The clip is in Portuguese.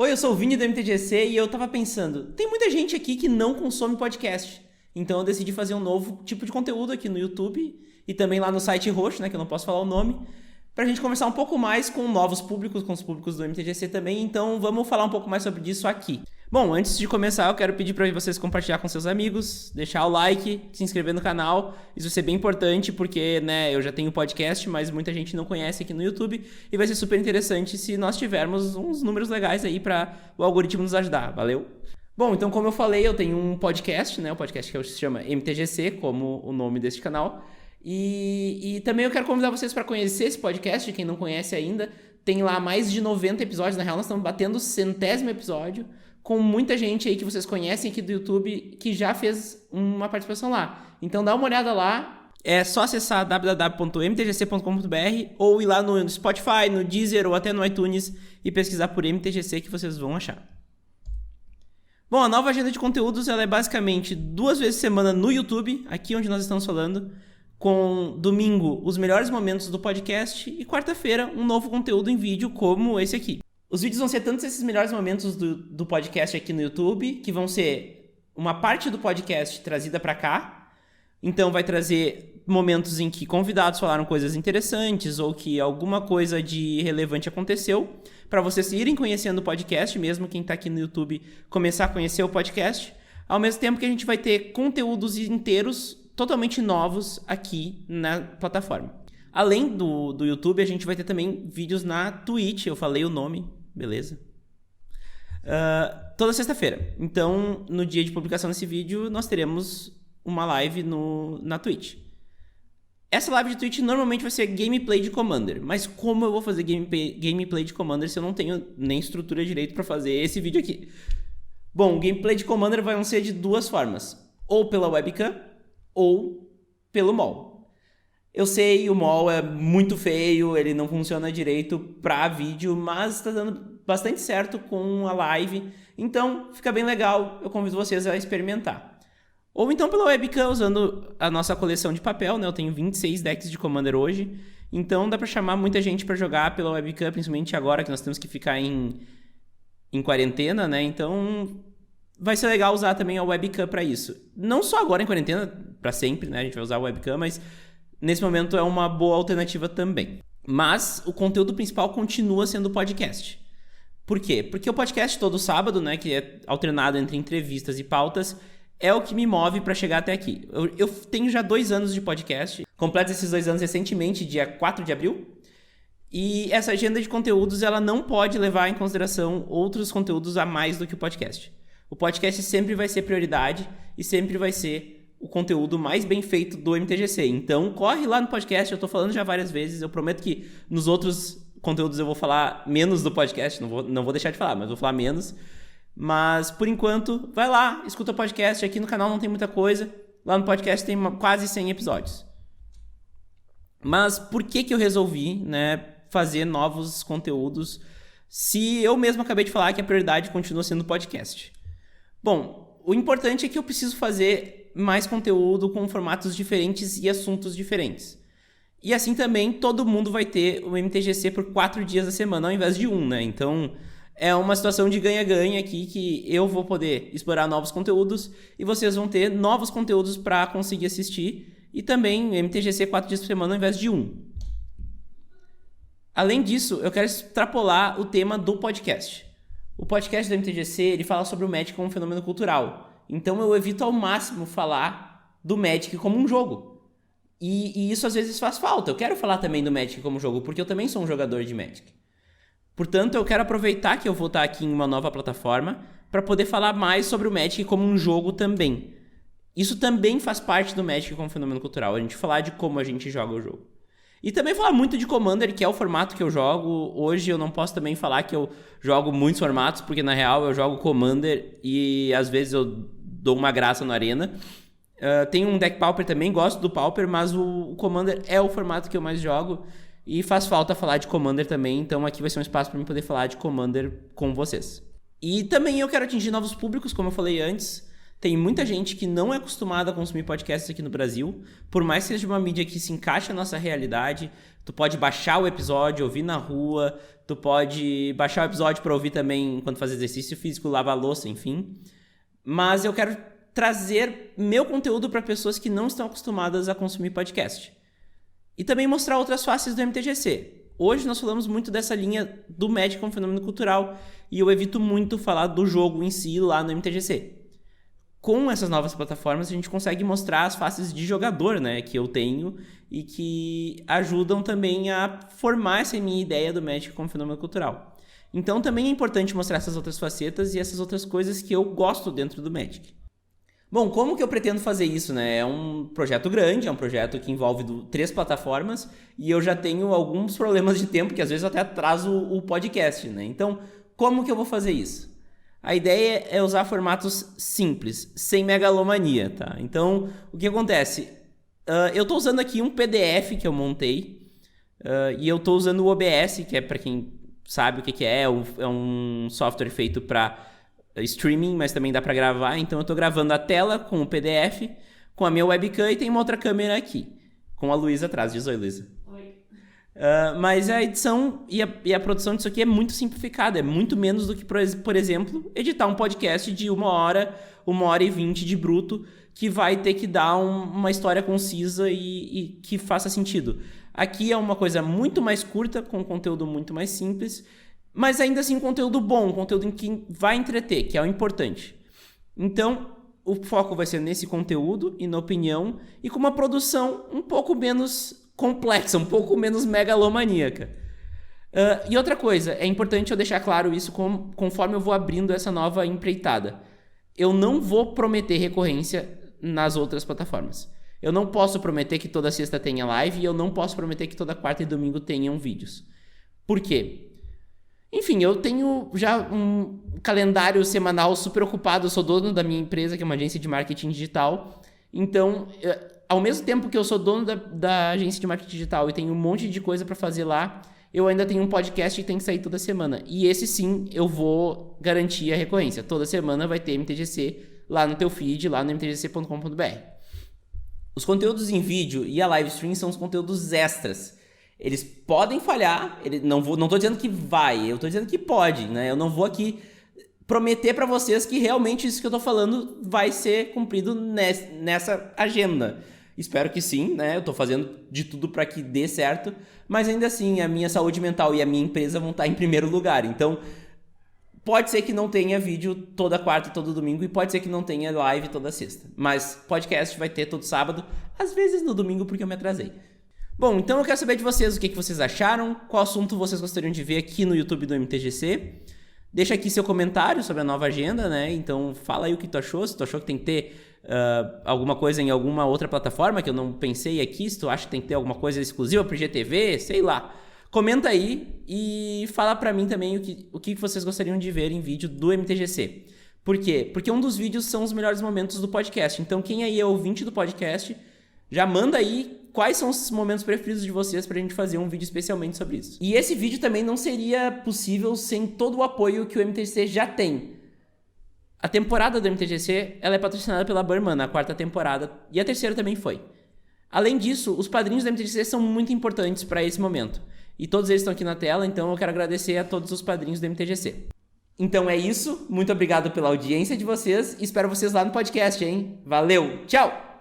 Oi, eu sou o Vini do MTGC e eu tava pensando, tem muita gente aqui que não consome podcast, então eu decidi fazer um novo tipo de conteúdo aqui no YouTube e também lá no site roxo, né, que eu não posso falar o nome, pra gente conversar um pouco mais com novos públicos, com os públicos do MTGC também, então vamos falar um pouco mais sobre isso aqui. Bom, antes de começar, eu quero pedir para vocês compartilhar com seus amigos, deixar o like, se inscrever no canal. Isso vai ser bem importante porque, né, eu já tenho podcast, mas muita gente não conhece aqui no YouTube e vai ser super interessante se nós tivermos uns números legais aí para o algoritmo nos ajudar. Valeu? Bom, então como eu falei, eu tenho um podcast, né, o podcast que se chama MTGC, como o nome deste canal. E também eu quero convidar vocês para conhecer esse podcast, quem não conhece ainda. Tem lá mais de 90 episódios, na real nós estamos batendo o 100º episódio, com muita gente aí que vocês conhecem aqui do YouTube que já fez uma participação lá. Então dá uma olhada lá, é só acessar www.mtgc.com.br ou ir lá no Spotify, no Deezer ou até no iTunes e pesquisar por MTGC que vocês vão achar. Bom, a nova agenda de conteúdos ela é basicamente 2 vezes por semana no YouTube, aqui onde nós estamos falando, com domingo os melhores momentos do podcast e quarta-feira um novo conteúdo em vídeo como esse aqui. Os vídeos vão ser tanto esses melhores momentos do podcast aqui no YouTube, que vão ser uma parte do podcast trazida para cá. Então vai trazer momentos em que convidados falaram coisas interessantes ou que alguma coisa de relevante aconteceu, para vocês irem conhecendo o podcast, mesmo quem está aqui no YouTube começar a conhecer o podcast, ao mesmo tempo que a gente vai ter conteúdos inteiros totalmente novos aqui na plataforma. Além do YouTube, a gente vai ter também vídeos na Twitch, eu falei o nome, beleza? Toda sexta-feira. Então, no dia de publicação desse vídeo, nós teremos uma live na Twitch. Essa live de Twitch normalmente vai ser gameplay de Commander. Mas como eu vou fazer gameplay de Commander se eu não tenho nem estrutura direito para fazer esse vídeo aqui? Bom, o gameplay de Commander vai ser de 2 formas. Ou pela webcam, ou pelo mall. Eu sei, o mall é muito feio, ele não funciona direito para vídeo, mas está dando bastante certo com a live, então fica bem legal, eu convido vocês a experimentar. Ou então pela webcam, usando a nossa coleção de papel, né? Eu tenho 26 decks de Commander hoje, então dá para chamar muita gente para jogar pela webcam, principalmente agora que nós temos que ficar em quarentena, né? Então vai ser legal usar também a webcam para isso. Não só agora em quarentena, para sempre, né? A gente vai usar a webcam, mas nesse momento é uma boa alternativa também. Mas o conteúdo principal continua sendo o podcast. Por quê? Porque o podcast todo sábado, né, que é alternado entre entrevistas e pautas, é o que me move para chegar até aqui. Eu tenho já 2 anos de podcast, completo esses 2 anos recentemente, dia 4 de abril. E essa agenda de conteúdos ela não pode levar em consideração outros conteúdos a mais do que o podcast. O podcast sempre vai ser prioridade e sempre vai ser o conteúdo mais bem feito do MTGC. Então, corre lá no podcast, eu tô falando já várias vezes, eu prometo que nos outros conteúdos eu vou falar menos do podcast, não vou deixar de falar, mas vou falar menos. Mas, por enquanto, vai lá, escuta o podcast, aqui no canal não tem muita coisa, lá no podcast tem quase 100 episódios. Mas por que eu resolvi, né, fazer novos conteúdos se eu mesmo acabei de falar que a prioridade continua sendo o podcast? Bom, o importante é que eu preciso fazer mais conteúdo com formatos diferentes e assuntos diferentes. E assim também todo mundo vai ter o MTGC por 4 dias da semana ao invés de 1, né? Então é uma situação de ganha-ganha aqui que eu vou poder explorar novos conteúdos e vocês vão ter novos conteúdos para conseguir assistir e também MTGC 4 dias por semana ao invés de 1. Além disso, eu quero extrapolar o tema do podcast. O podcast do MTGC ele fala sobre o Magic como um fenômeno cultural. Então eu evito ao máximo falar do Magic como um jogo. E isso às vezes faz falta. Eu quero falar também do Magic como jogo, porque eu também sou um jogador de Magic. Portanto, eu quero aproveitar que eu vou estar aqui em uma nova plataforma para poder falar mais sobre o Magic como um jogo também. Isso também faz parte do Magic como fenômeno cultural, a gente falar de como a gente joga o jogo. E também falar muito de Commander, que é o formato que eu jogo. Hoje eu não posso também falar que eu jogo muitos formatos, porque na real eu jogo Commander e às vezes eu dou uma graça no Arena. Tenho um deck Pauper também, gosto do Pauper, mas o Commander é o formato que eu mais jogo e faz falta falar de Commander também, então aqui vai ser um espaço para mim poder falar de Commander com vocês. E também eu quero atingir novos públicos, como eu falei antes. Tem muita gente que não é acostumada a consumir podcasts aqui no Brasil, por mais que seja uma mídia que se encaixe na nossa realidade. Tu pode baixar o episódio, ouvir na rua, tu pode baixar o episódio para ouvir também enquanto faz exercício físico, lavar louça, enfim. Mas eu quero trazer meu conteúdo para pessoas que não estão acostumadas a consumir podcast. E também mostrar outras faces do MTGC. Hoje nós falamos muito dessa linha do Magic como fenômeno cultural e eu evito muito falar do jogo em si lá no MTGC. Com essas novas plataformas a gente consegue mostrar as faces de jogador, né, que eu tenho e que ajudam também a formar essa minha ideia do Magic como fenômeno cultural. Então também é importante mostrar essas outras facetas e essas outras coisas que eu gosto dentro do Magic. Bom, como que eu pretendo fazer isso, né? É um projeto grande, é um projeto que envolve 3 plataformas e eu já tenho alguns problemas de tempo que às vezes eu até atraso o podcast, né? Então, como que eu vou fazer isso? A ideia é usar formatos simples, sem megalomania, tá? Então, o que acontece? Eu estou usando aqui um PDF que eu montei e eu estou usando o OBS, que é para quem sabe o que é um software feito para streaming, mas também dá para gravar. Então, eu estou gravando a tela com o PDF, com a minha webcam e tem uma outra câmera aqui, com a Luísa atrás. Diz oi, Luísa. Oi. Mas a edição e a produção disso aqui é muito simplificada, é muito menos do que, por exemplo, editar um podcast de 1 hora, 1h20 de bruto, que vai ter que dar uma história concisa e que faça sentido. Aqui é uma coisa muito mais curta, com conteúdo muito mais simples, mas ainda assim conteúdo bom, conteúdo em que vai entreter, que é o importante. Então, o foco vai ser nesse conteúdo e na opinião, e com uma produção um pouco menos complexa, um pouco menos megalomaníaca. E outra coisa, é importante eu deixar claro isso conforme eu vou abrindo essa nova empreitada. Eu não vou prometer recorrência nas outras plataformas. Eu não posso prometer que toda sexta tenha live e eu não posso prometer que toda quarta e domingo tenham vídeos. Por quê? Enfim, eu tenho já um calendário semanal super ocupado, eu sou dono da minha empresa, que é uma agência de marketing digital. Então, ao mesmo tempo que eu sou dono da agência de marketing digital e tenho um monte de coisa para fazer lá, eu ainda tenho um podcast que tem que sair toda semana. E esse sim, eu vou garantir a recorrência. Toda semana vai ter MTGC lá no teu feed, lá no mtgc.com.br. Os conteúdos em vídeo e a live stream são os conteúdos extras. Eles podem falhar, não tô dizendo que vai, eu tô dizendo que pode, né? Eu não vou aqui prometer para vocês que realmente isso que eu tô falando vai ser cumprido nessa agenda. Espero que sim, né? Eu tô fazendo de tudo para que dê certo, mas ainda assim a minha saúde mental e a minha empresa vão estar em primeiro lugar. Então, pode ser que não tenha vídeo toda quarta e todo domingo e pode ser que não tenha live toda sexta. Mas podcast vai ter todo sábado, às vezes no domingo porque eu me atrasei. Bom, então eu quero saber de vocês o que vocês acharam, qual assunto vocês gostariam de ver aqui no YouTube do MTGC. Deixa aqui seu comentário sobre a nova agenda, né? Então fala aí o que tu achou, se tu achou que tem que ter alguma coisa em alguma outra plataforma que eu não pensei aqui, se tu acha que tem que ter alguma coisa exclusiva pro IGTV, sei lá. Comenta aí e fala pra mim também o que vocês gostariam de ver em vídeo do MTGC. Por quê? Porque um dos vídeos são os melhores momentos do podcast. Então quem aí é ouvinte do podcast, já manda aí quais são os momentos preferidos de vocês pra gente fazer um vídeo especialmente sobre isso. E esse vídeo também não seria possível sem todo o apoio que o MTGC já tem. A temporada do MTGC, ela é patrocinada pela Burman, a 4ª temporada, e a 3ª também foi. Além disso, os padrinhos do MTGC são muito importantes para esse momento. E todos eles estão aqui na tela, então eu quero agradecer a todos os padrinhos do MTGC. Então é isso, muito obrigado pela audiência de vocês e espero vocês lá no podcast, hein? Valeu, tchau!